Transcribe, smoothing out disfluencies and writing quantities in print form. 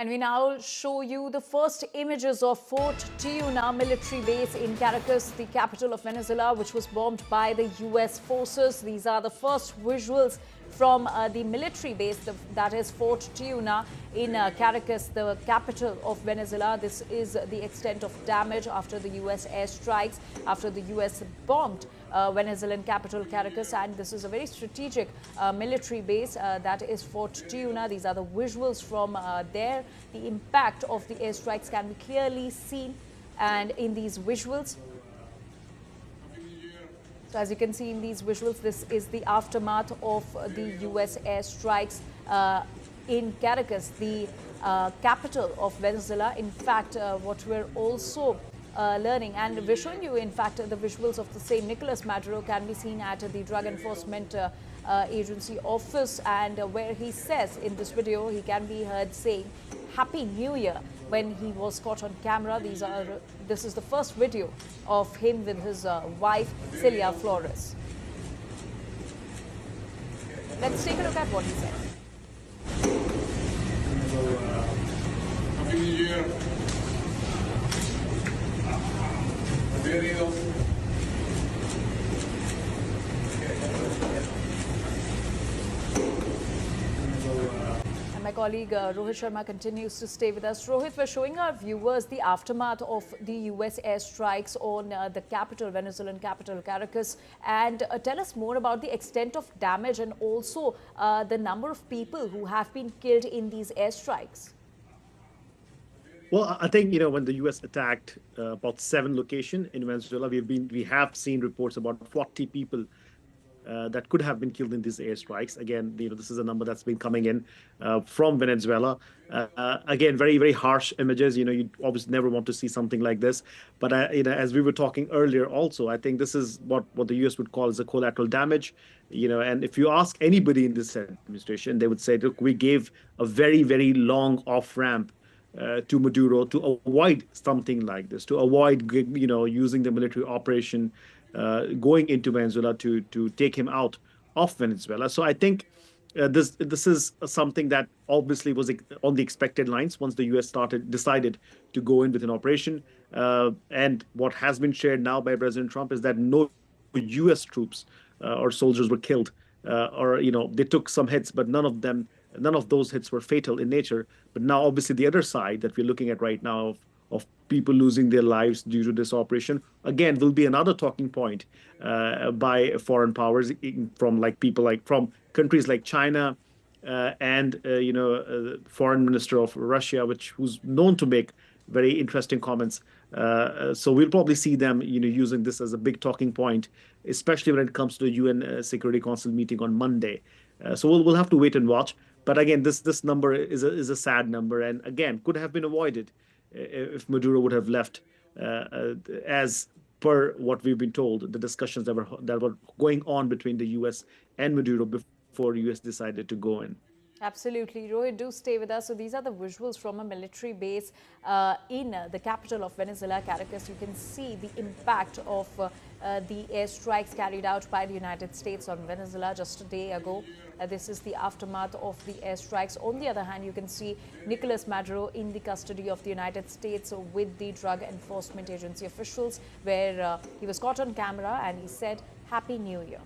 And we now show you the first images of Fort Tiuna military base in Caracas, the capital of Venezuela, which was bombed by the US forces. These are the first visuals from the military base, that is Fort Tiuna in Caracas, the capital of Venezuela. This is the extent of damage after the US airstrikes, after the US bombed Venezuelan capital Caracas, and this is a very strategic military base that is Fort Tiuna. These are the visuals from there. The impact of the airstrikes can be clearly seen, and in these visuals, so as you can see in these visuals, this is the aftermath of the US airstrikes in Caracas, the capital of Venezuela. In fact, what we're also learning, and we're showing you, in fact, the visuals of the same Nicolas Maduro can be seen at the Drug Enforcement Agency office, and where he says in this video, he can be heard saying Happy New Year when he was caught on camera. This is the first video of him with his wife Cilia Flores. Let's take a look at what he said. Happy New Year. Bienvenidos. And my colleague Rohit Sharma continues to stay with us. Rohit, we're showing our viewers the aftermath of the US airstrikes on the capital, Venezuelan capital, Caracas. And tell us more about the extent of damage and also the number of people who have been killed in these airstrikes. Well, I think, when the U.S. attacked about 7 locations in Venezuela, we have seen reports about 40 people that could have been killed in these airstrikes. Again, this is a number that's been coming in from Venezuela. Again, very, very harsh images. You obviously never want to see something like this. But, as we were talking earlier also, I think this is what the U.S. would call as a collateral damage. And if you ask anybody in this administration, they would say, look, we gave a very, very long off-ramp to Maduro to avoid something like this, to avoid, using the military operation going into Venezuela to take him out of Venezuela. So I think this is something that obviously was on the expected lines once the U.S. decided to go in with an operation. And what has been shared now by President Trump is that no U.S. troops or soldiers were killed, or they took some hits, but none of those hits were fatal in nature. But now, obviously, the other side that we're looking at right now of people losing their lives due to this operation, again, will be another talking point by foreign powers from countries like China and foreign minister of Russia, who's known to make very interesting comments. So we'll probably see them, using this as a big talking point, especially when it comes to the UN Security Council meeting on Monday. So we'll have to wait and watch. But again, this number is a sad number, and again, could have been avoided if Maduro would have left, as per what we've been told, the discussions that were going on between the U.S. and Maduro before the U.S. decided to go in. Absolutely. Rohit, do stay with us. So these are the visuals from a military base in the capital of Venezuela, Caracas. You can see the impact of the airstrikes carried out by the United States on Venezuela just a day ago. This is the aftermath of the airstrikes. On the other hand, you can see Nicolas Maduro in the custody of the United States with the Drug Enforcement Agency officials, where he was caught on camera and he said, Happy New Year.